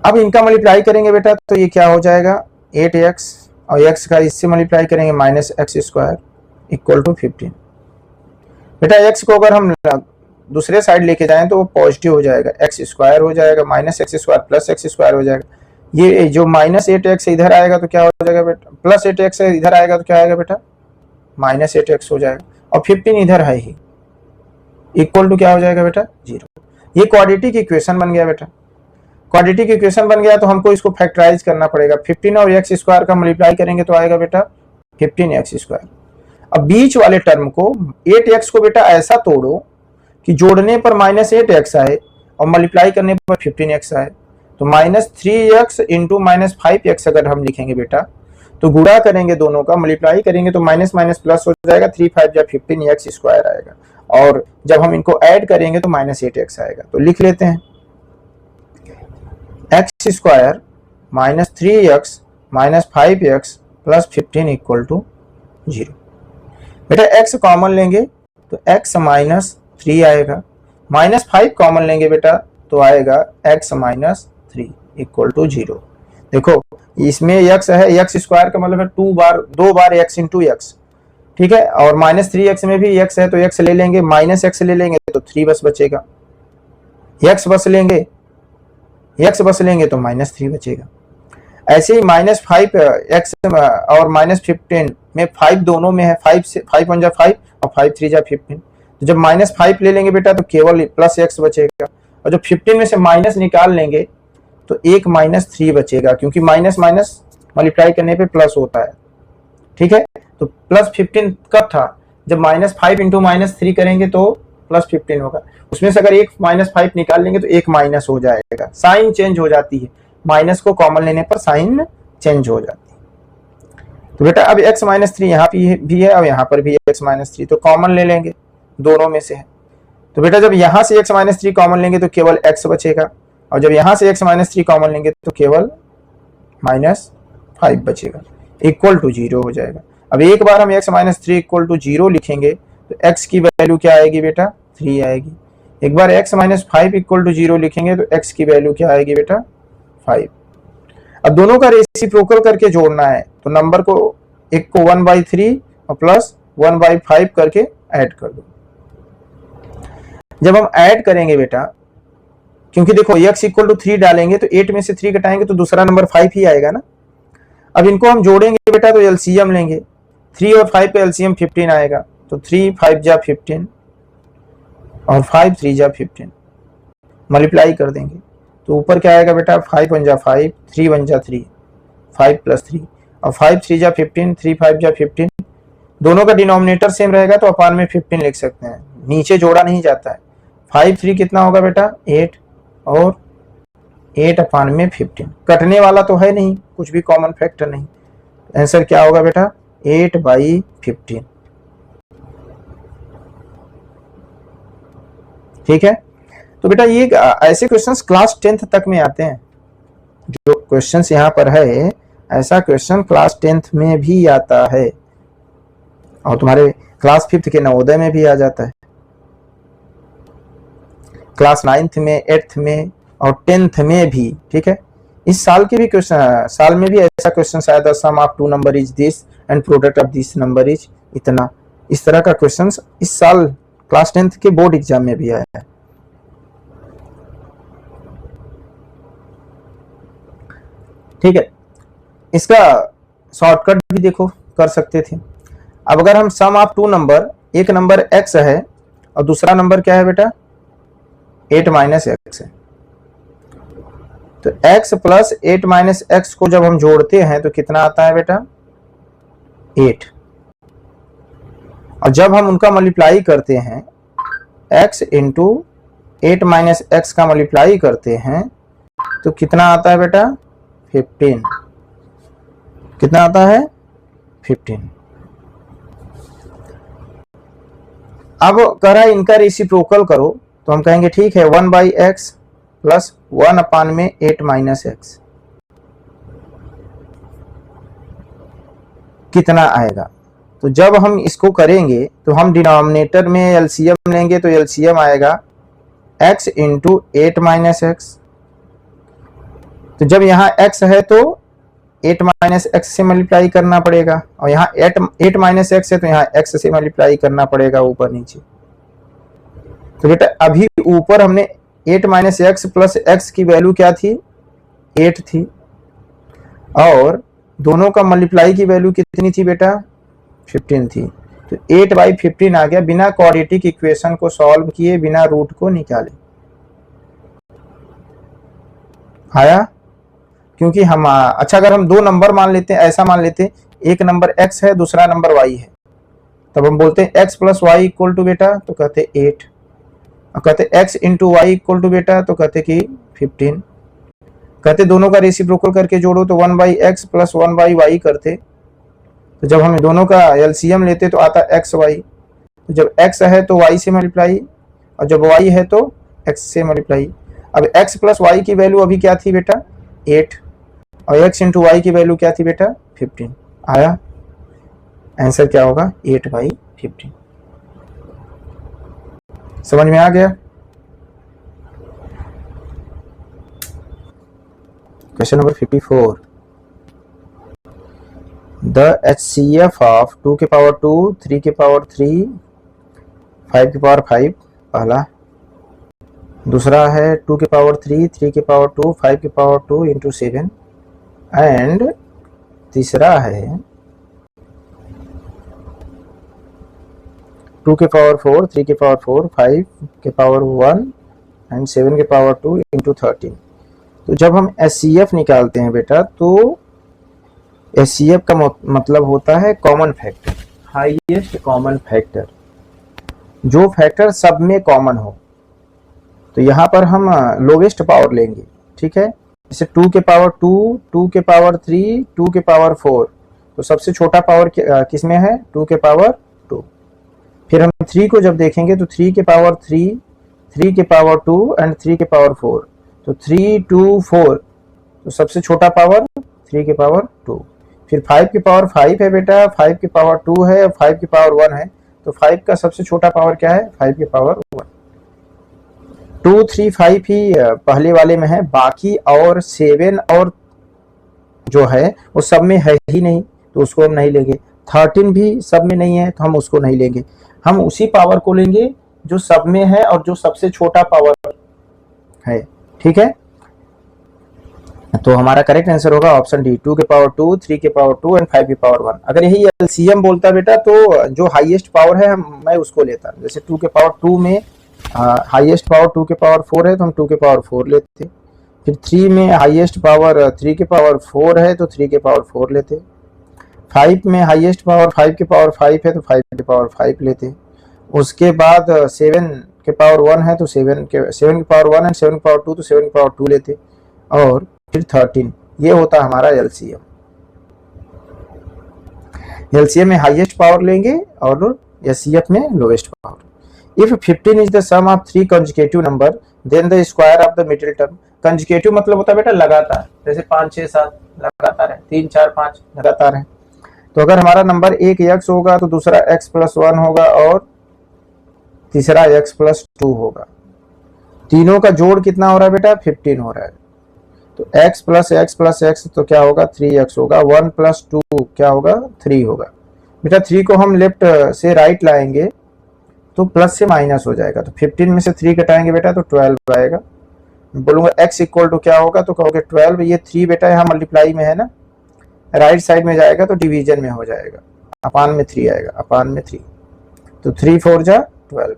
अब इनका मल्टीप्लाई करेंगे बेटा तो ये क्या हो जाएगा? 8x और x का इससे मल्टीप्लाई करेंगे minus x square equal to 15। बेटा x को अगर हम दूसरे साइड लेके जाएं तो वो पॉजिटिव हो जाएगा, एक्स स्क्वायर हो जाएगा, minus x square plus x square हो जाएगा। ये जो माइनस 8x इधर आएगा तो क्या हो जाएगा बेटा? प्लस 8x इधर आएगा तो क्या आएगा बेटा? माइनस 8x हो जाएगा, और 15 इधर है ही, इक्वल टू क्या हो जाएगा बेटा? 0। ये क्वाड्रेटिक इक्वेशन बन गया बेटा। क्वाड्रेटिक इक्वेशन बन गया तो हमको इसको फैक्टराइज करना पड़ेगा। 15 और एक्स स्क्वायर का मल्टीप्लाई करेंगे तो आएगा बेटा 15x स्क्वायर। अब बीच वाले टर्म को 8x को बेटा ऐसा तोड़ो कि जोड़ने पर माइनस 8x आए और मल्टीप्लाई करने पर 15x आए। तो minus 3x into minus 5x अगर हम लिखेंगे बेटा तो गुणा करेंगे दोनों का, मल्टीप्लाई करेंगे तो माइनस माइनस प्लस हो जाएगा, 3 5 या 15x स्क्वायर आएगा, और जब हम इनको ऐड करेंगे तो माइनस 8x आएगा। तो लिख लेते हैं x square minus 3x minus 5x plus 15 equal to 0। बेटा x कॉमन लेंगे तो x माइनस 3 आएगा, माइनस 5 कॉमन लेंगे बेटा तो आएगा x माइनस 3 इक्वल टू 0। देखो इसमें x है, x स्क्वायर का मतलब है 2 बार x इंटू एक्स, ठीक है, और माइनस 3x में भी x है तो x ले लेंगे, माइनस x ले लेंगे तो 3 बस बचेगा, x बस लेंगे तो माइनस 3 बचेगा। ऐसे ही माइनस 5x और माइनस 15 में 5 दोनों में है, 5 से 5 1 जा 5 और 5 3 जा 15, तो जब माइनस 5 ले लेंगे बेटा तो केवल प्लस x बचेगा, और जब 15 में से माइनस निकाल लेंगे तो एक माइनस 3 बचेगा, क्योंकि माइनस माइनस मल्टीप्लाई करने पे प्लस होता है, ठीक है। तो प्लस 15 कब था, जब माइनस 5 इंटू माइनस 3 करेंगे तो प्लस 15 होगा, उसमें से अगर एक माइनस 5 निकाल लेंगे तो एक माइनस हो जाएगा, साइन चेंज हो जाती है, माइनस को कॉमन लेने पर साइन चेंज हो जाती है। तो बेटा अब x माइनस 3 यहाँ भी है और यहाँ पर भी x माइनस 3, तो कॉमन ले लेंगे, दोनों में से है। तो बेटा जब यहाँ से x माइनस 3 कॉमन लेंगे तो केवल x बचेगा, और जब यहाँ से x माइनस 3 कॉमन लेंगे तो केवल माइनस 5 बचेगा, इक्वल टू 0 हो जाएगा। अब एक बार हम x माइनस 3 इक्वल टू 0 लिखेंगे तो x की वैल्यू क्या आएगी बेटा, 3 आएगी। एक बार x माइनस 5 इक्वल टू 0 लिखेंगे तो x की वैल्यू क्या आएगी बेटा, 5। अब दोनों का रेसिप्रोकल करके जोड़ना है, तो नंबर को एक को 1/3 और प्लस 1/5 करके ऐड कर दो। जब हम ऐड करेंगे बेटा, क्योंकि देखो x इक्वल टू 3 डालेंगे तो 8 में से 3 घटाएंगे तो दूसरा नंबर 5 ही आएगा ना। अब इनको हम जोड़ेंगे बेटा तो एलसीएम लेंगे, 3 और 5 पे एलसीएम 15 आएगा, तो 3 5 जा 15 और 5 3 जा 15 मल्टीप्लाई कर देंगे तो ऊपर क्या आएगा बेटा, 5 1 जा 5, 3 1 जा 3, 5 प्लस 3 और 5 3 जा 15, 3 5 जा 15, दोनों का डिनोमिनेटर सेम रहेगा तो अपान में 15 लिख सकते हैं, नीचे जोड़ा नहीं जाता है। 5 3 कितना होगा बेटा, 8 और 8 अपान में 15, कटने वाला तो है नहीं, कुछ भी कॉमन फैक्टर नहीं, आंसर क्या होगा बेटा, 8/15। ठीक है, तो बेटा ये ऐसे क्वेश्चंस क्लास 10th तक में आते हैं, जो क्वेश्चंस यहाँ पर है ऐसा क्वेश्चन क्लास 10th में भी आता है और तुम्हारे क्लास 5th के नवोदय में भी आ जाता है, क्लास 9th में 8th में और 10th में भी। ठीक है, इस साल के भी क्वेश्चन, साल में भी ऐसा क्वेश्चन आया था, sum of 2 number is this and product of this number is इतना, इस तरह का क्वेश्चन इस साल क्लास 10th के बोर्ड एग्जाम में भी आया है। ठीक है, इसका शॉर्टकट भी देखो कर सकते थे। अब अगर हम सम ऑफ 2 नंबर, एक नंबर x है और दूसरा नंबर क्या है बेटा, 8 माइनस एक्स है, तो x प्लस 8 माइनस एक्स को जब हम जोड़ते हैं तो कितना आता है बेटा, 8, और जब हम उनका मल्टीप्लाई करते हैं x इंटू 8 माइनस एक्स का मल्टीप्लाई करते हैं तो कितना आता है बेटा, 15, कितना आता है, 15। अब कह रहा है इनका रेसिप्रोकल करो, तो हम कहेंगे ठीक है 1/x प्लस 1 अपान में 8 माइनस एक्स कितना आएगा। तो जब हम इसको करेंगे तो हम डिनोमिनेटर में एलसीएम लेंगे, तो एलसीएम आएगा x इंटू 8 माइनस एक्स, तो जब यहाँ x है तो 8 माइनस एक्स से मल्टीप्लाई करना पड़ेगा, और यहाँ 8 माइनस एक्स है तो यहाँ x से मल्टीप्लाई करना पड़ेगा ऊपर नीचे। तो बेटा अभी ऊपर हमने 8 माइनस एक्स प्लस एक्स की वैल्यू क्या थी, 8 थी, और दोनों का मल्टीप्लाई की वैल्यू कितनी थी बेटा, 15 थी, तो 8/15 आ गया, बिना क्वाड्रेटिक इक्वेशन को सॉल्व किए, बिना रूट को निकाले आया। क्योंकि हम अच्छा अगर हम 2 नंबर मान लेते हैं, ऐसा मान लेते हैं एक नंबर x है दूसरा नंबर y है, तब हम बोलते हैं x plus y equal to बेटा, तो कहते 8, और कहते x into y equal to बेटा, तो कहते कि 15, कहते दोनों का रेसिप्रोकल करके जोड़ो तो 1/x प्लस 1/y करते, तो जब हम दोनों का एलसीएम लेते तो आता xy, तो जब x है तो y से मल्टीप्लाई, और जब y है तो x से मल्टीप्लाई। अब x प्लस वाई की वैल्यू अभी क्या थी बेटा 8 और x इंटू वाई की वैल्यू क्या थी बेटा 15 आया। आंसर क्या होगा 8/15। समझ में आ गया। Question number 54, the HCF of 2 के पावर 2, 3 के पावर 3, 5 के पावर 5 पहला, दूसरा है 2 के पावर 3, 3 के पावर 2, 5 के पावर 2 इंटू 7 एंड तीसरा है 2 के पावर 4, 3 के पावर 4, 5 के पावर 1 एंड 7 के पावर 2 इंटू 13। तो जब हम HCF निकालते हैं बेटा तो HCF का मतलब होता है common factor, highest common factor, जो फैक्टर सब में कॉमन हो। तो यहाँ पर हम लोवेस्ट पावर लेंगे, ठीक है। जैसे 2 के पावर 2, 2 के पावर 3, 2 के पावर 4, तो सबसे छोटा पावर किस में है 2 के पावर 2। फिर हम 3 को जब देखेंगे तो 3 के पावर 3, 3 के पावर 2 एंड 3 के पावर 4, तो 3, 2, 4, तो सबसे छोटा पावर 3 के पावर 2। फिर 5 के पावर 5 है बेटा, 5 के पावर 2 है और 5 के पावर 1 है, तो 5 का सबसे छोटा पावर क्या है 5 के पावर 1। 2, 3, 5 ही पहले वाले में है, बाकी और 7 और जो है वो सब में है ही नहीं, तो उसको हम नहीं लेंगे। 13 भी सब में नहीं है तो हम उसको नहीं लेंगे। हम उसी पावर को लेंगे जो सब में है और जो सबसे छोटा पावर है, ठीक है। तो हमारा करेक्ट आंसर होगा ऑप्शन डी, 2 के पावर 2, 3 के पावर 2 एंड 5 के पावर 1। अगर यही एलसीएम बोलता बेटा तो जो हाईएस्ट पावर है मैं उसको लेता। जैसे 2 के पावर 2 में हाईएस्ट पावर 2 के पावर 4 है तो हम 2 के पावर 4 लेते। फिर 3 में हाईएस्ट पावर 3 के पावर 4 है तो 3 के पावर 4 लेते। 5 में हाईएस्ट पावर 5 के पावर 5 है तो 5 के पावर 5 लेते। उसके बाद 7 के पावर 1 है तो 7 के पावर 1 एंड 7 के पावर 2 तो 7 के पावर 2 लेते। और फिर 13, ये होता हमारा एलसीएम। एलसीएम में हाईएस्ट पावर लेंगे और एचसीएफ में lowest power. If 15 is the sum of 3 consecutive number, then the square of the middle term. Consecutive मतलब होता है बेटा लगातार, जैसे 5, 6, 7 लगातार है, 3, 4, 5 लगातार है। तो अगर हमारा नंबर एक x होगा तो दूसरा x प्लस 1 होगा और तीसरा x प्लस 2 होगा। तीनों का जोड़ कितना हो रहा है बेटा 15 हो रहा है। तो x प्लस x तो क्या होगा 3x होगा। 1 प्लस 2 क्या होगा 3 होगा। बेटा 3 को हम लेफ्ट से राइट लाएंगे तो प्लस से माइनस हो जाएगा। तो 15 में से 3 घटाएंगे बेटा तो 12 आएगा। बोलूंगा x इक्वल टू क्या होगा तो कहोगे 12। ये 3 बेटा यहाँ मल्टीप्लाई में है ना, राइट साइड में जाएगा तो डिवीजन में हो जाएगा, अपान में 3 आएगा, अपान में 3। तो 3 4 जा 12।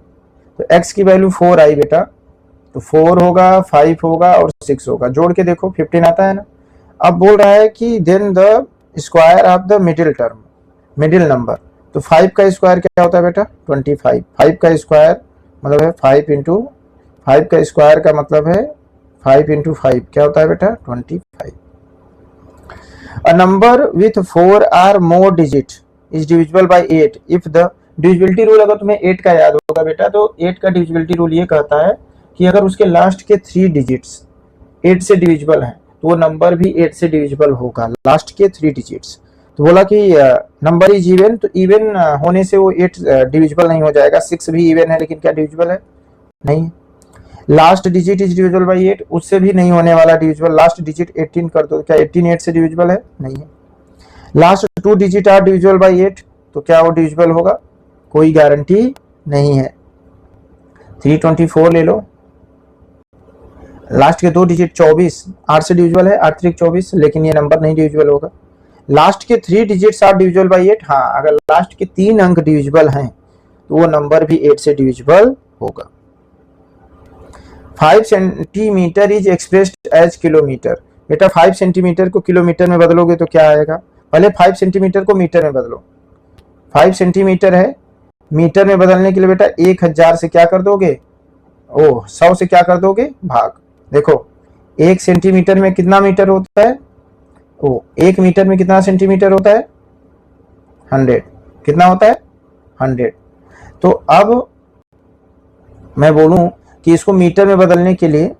तो x की वैल्यू 4 आई बेटा, तो 4 होगा, 5 होगा और 6 होगा। जोड़ के देखो 15 आता है ना। अब बोल रहा है कि then the square of the middle term, middle number. तो 5 का स्क्वायर क्या होता है बेटा 25। 5 का स्क्वायर मतलब है 5 इंटू 5 का स्क्वायर का मतलब है 5 इंटू 5 क्या होता है बेटा 25। A number with 4 or more digit is divisible by 8 if the divisibility rule, अगर तुम्हें 8 का याद होगा बेटा तो 8 का डिविजिबिलिटी रूल ये कहता है कि अगर उसके लास्ट के 3 डिजिट्स 8 से डिविजिबल हैं तो वो नंबर भी 8 से डिविजिबल होगा, लास्ट के 3 डिजिट्स। तो बोला कि नंबर इज इवन, तो इवन होने से वो 8 डिविजिबल नहीं हो जाएगा। 6 भी इवन है लेकिन क्या डिविजिबल है नहीं। Last digit is divisible by 8, उससे भी नहीं होने वाला डिविजिबल। लास्ट डिजिट 18 कर दो, क्या 18 8 से डिविजिबल है नहीं है। Last 2 digit are divisible by 8, तो क्या वो डिविजिबल होगा, कोई गारंटी नहीं है। 324 ले लो, लास्ट के 2 डिजिट 24 8 से डिविजिबल है, 8 3 24, लेकिन ये नंबर नहीं डिविजिबल होगा। लास्ट के 3 डिजिट्स आर डिविजिबल बाय 8, हाँ अगर लास्ट के 3 अंक डिविजिबल हैं तो वो नंबर भी 8 से डिविजिबल होगा। 5 centimetre is expressed as kilometre. बेटा 5 सेंटीमीटर को किलोमीटर में बदलोगे तो क्या आएगा, पहले 5 सेंटीमीटर को मीटर में बदलो। 5 सेंटीमीटर है, मीटर में बदलने के लिए बेटा 1000 से क्या कर दोगे, 100 से क्या कर दोगे भाग। देखो 1 सेंटीमीटर में कितना मीटर होता है, 1 मीटर में कितना सेंटीमीटर होता है 100, कितना होता है 100। तो अब मैं बोलूं कि इसको मीटर में बदलने के लिए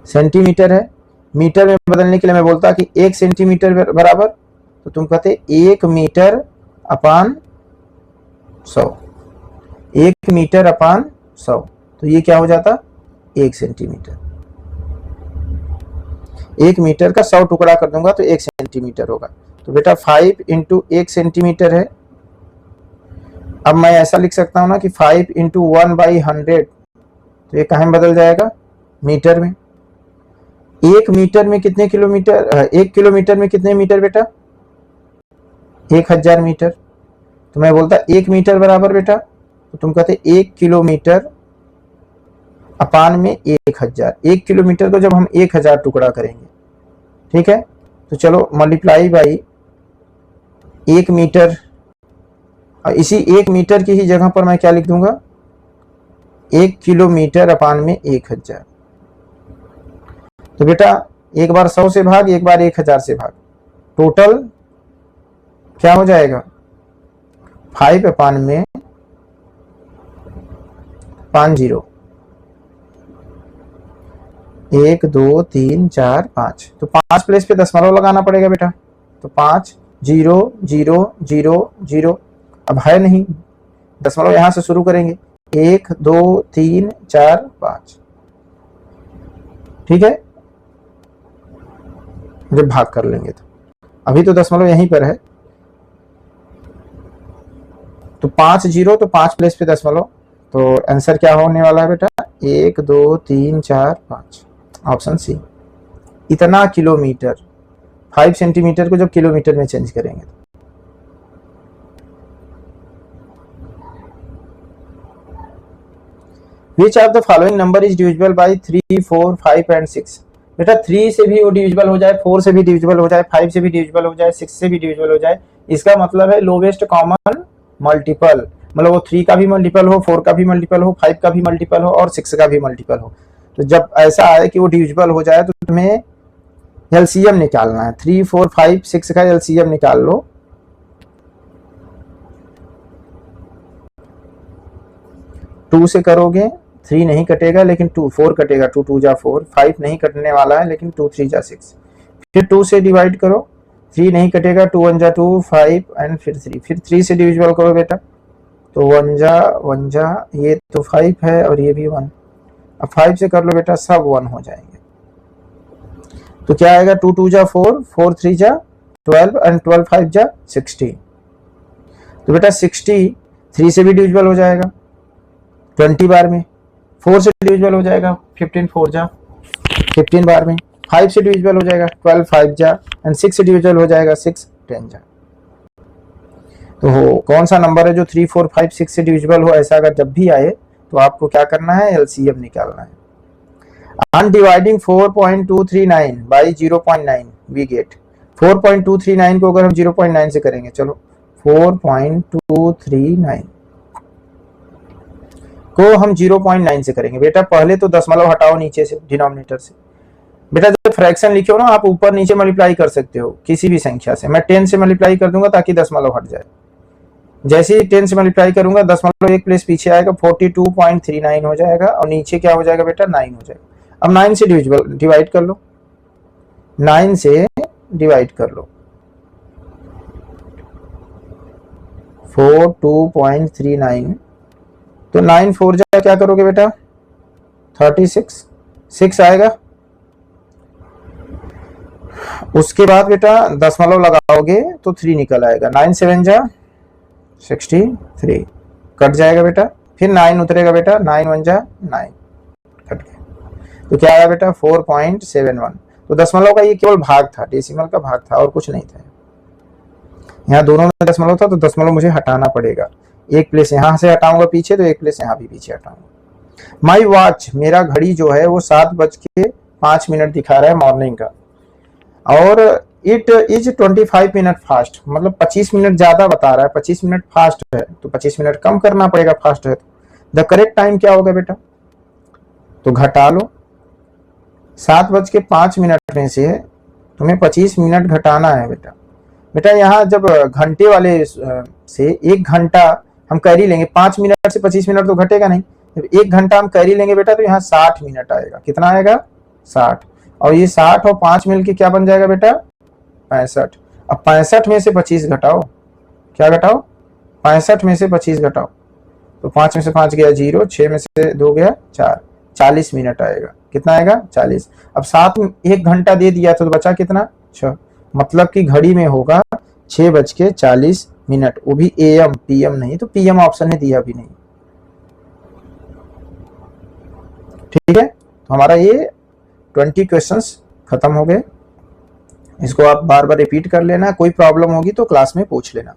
सेंटीमीटर है, मीटर में बदलने के लिए मैं बोलता कि 1 सेंटीमीटर बराबर, तो तुम कहते 1 मीटर अपान 100, 1 मीटर अपान 100, तो ये क्या हो जाता 1 सेंटीमीटर। 1 मीटर का 100 टुकड़ा कर दूंगा तो 1 सेंटीमीटर होगा। तो बेटा 5 इंटू 1 सेंटीमीटर है। अब मैं ऐसा लिख सकता हूं ना कि 5 इंटू 1/100, तो ये कहाँ में बदल जाएगा, मीटर में। 1 मीटर में कितने किलोमीटर, 1 किलोमीटर में कितने मीटर बेटा, 1000 मीटर। तो मैं बोलता 1 मीटर बराबर बेटा, तो तुम कहते 1 किलोमीटर अपान में 1000। 1 किलोमीटर को जब हम 1000 टुकड़ा करेंगे, ठीक है, तो चलो मल्टीप्लाई बाई 1 मीटर। इसी 1 मीटर की ही जगह पर मैं क्या लिख दूंगा, 1 किलोमीटर अपान में 1000। तो बेटा एक बार 100 से भाग, एक बार 1000 से भाग, टोटल क्या हो जाएगा 5 अपान में 50, 1 2 3 4 5, तो 5 प्लेस पे दशमलव लगाना पड़ेगा बेटा। तो 5 0 0 0 0, अब है नहीं, दशमलव यहां से शुरू करेंगे, 1 2 3 4 5, ठीक है, जब भाग कर लेंगे तो अभी तो दशमलव यहीं पर है, तो 5 0, तो 5 प्लेस पे दशमलव, तो आंसर क्या होने वाला है बेटा 1 2 3 4 5, ऑप्शन सी। इतना किलोमीटर, 5 सेंटीमीटर को जब किलोमीटर में चेंज करेंगे। Which of the following number is divisible by 3, 4, 5 and 6? बेटा 3 से भी वो डिविजिबल हो जाए, 4 से भी डिविजिबल हो जाए, 5 से भी डिविजिबल हो जाए, 6 से भी डिविजिबल हो जाए, इसका मतलब है लोवेस्ट कॉमन मल्टीपल, मतलब वो 3 का भी मल्टीपल हो, 4 का भी मल्टीपल हो, 5 का भी मल्टीपल हो और 6 का भी मल्टीपल हो। तो जब ऐसा आए कि वो डिविजिबल हो जाए तो तुम्हें एलसीएम निकालना है, 3 4 5 6 का एलसीएम निकाल लो। टू से करोगे 3 नहीं कटेगा लेकिन 2 4 कटेगा, 2 2 जा 4, 5 नहीं कटने वाला है लेकिन 2 3 जा 6, फिर 2 से डिवाइड करो, 3 नहीं कटेगा, 2 1 जा 2 5 एंड फिर 3, फिर 3 से डिविजिबल करो बेटा, तो 1 जा ये तो 5 है और ये भी 1, अब 5 से कर लो बेटा, सब 1 हो जाएंगे। तो क्या आएगा 2 2 जा 4, 4 3 जा 12 एंड 12 5 जा 60। तो बेटा 60 3 से भी डिविजिबल हो जाएगा 20 बार में, 4 से डिविजिबल हो जाएगा 15 4 जा 15 बार में, 5 से डिविजिबल हो जाएगा 12 5 जा एंड 6 से डिविजिबल हो जाएगा 6 10 जा। तो कौन सा नंबर है जो 3 4 5 6 से डिविजिबल हो, ऐसा अगर जब भी आए तो आपको क्या करना है, एलसीएम निकालना है। On dividing 4.239 by 0.9 we get 4.239 को अगर हम 0.9 से करेंगे, चलो 4.239 को हम 0.9 से करेंगे बेटा, पहले तो दशमलव हटाओ नीचे से डिनोमिनेटर से। बेटा जब फ्रैक्शन लिखे हो ना, आप ऊपर नीचे मल्टीप्लाई कर सकते हो किसी भी संख्या से। मैं 10 से मल्टीप्लाई कर दूंगा ताकि दशमलव हट जाए, जैसे ही 10 से मल्टीप्लाई करूंगा दशमलव एक प्लेस पीछे आएगा, 42.39 हो जाएगा और नीचे क्या हो जाएगा बेटा 9 हो जाएगा। अब 9 से डिवाइड कर लो, 9 से डिवाइड कर लो, 42.39, तो 9 4 जा क्या करोगे बेटा 36, 6 आएगा। उसके बाद बेटा दशमलव लगाओगे तो 3 निकल आएगा, 9 7 जा 63, कट जाएगा बेटा, फिर 9 उतरेगा बेटा, 9 1 जा 9, कट गया। तो क्या आया बेटा 4.71। तो दशमलव का ये केवल भाग था, डेसिमल का भाग था और कुछ नहीं था। यहाँ दोनों में दशमलव था तो दशमलव मुझे हटाना पड़ेगा, एक प्लेस यहाँ से हटाऊंगा पीछे तो एक प्लेस यहाँ भी पीछे हटाऊंगा। माई वॉच, मेरा घड़ी जो है वो 7:05 दिखा रहा है मॉर्निंग का, और इट इज 25 मिनट फास्ट, मतलब 25 मिनट ज्यादा बता रहा है, 25 मिनट फास्ट है तो 25 मिनट कम करना पड़ेगा फास्ट है तो। द करेक्ट टाइम क्या होगा बेटा, तो घटा लो, 7:05 में से तुम्हें 25 मिनट घटाना है बेटा। बेटा यहाँ जब घंटे वाले से 1 घंटा हम कैरी लेंगे, 5 मिनट से 25 मिनट तो घटेगा नहीं, जब 1 घंटा हम कैरी लेंगे बेटा तो यहाँ 60 मिनट आएगा। कितना आएगा 60, और ये 60 और 5 मिलके क्या बन जाएगा बेटा 65। अब 65 में से 25 घटाओ, क्या घटाओ 65 में से 25 घटाओ, तो 5 में से 5 गया 0, 6 में से 2 गया 4, 40 मिनट आएगा। कितना आएगा 40। अब 7 में 1 घंटा दे दिया तो बचा कितना 6, मतलब कि घड़ी में होगा 6:40, वो भी AM, PM नहीं, तो PM ऑप्शन ने दिया भी नहीं। ठीक है, तो हमारा ये 20 क्वेश्चंस खत्म हो गए। इसको आप बार बार रिपीट कर लेना, कोई प्रॉब्लम होगी तो क्लास में पूछ लेना।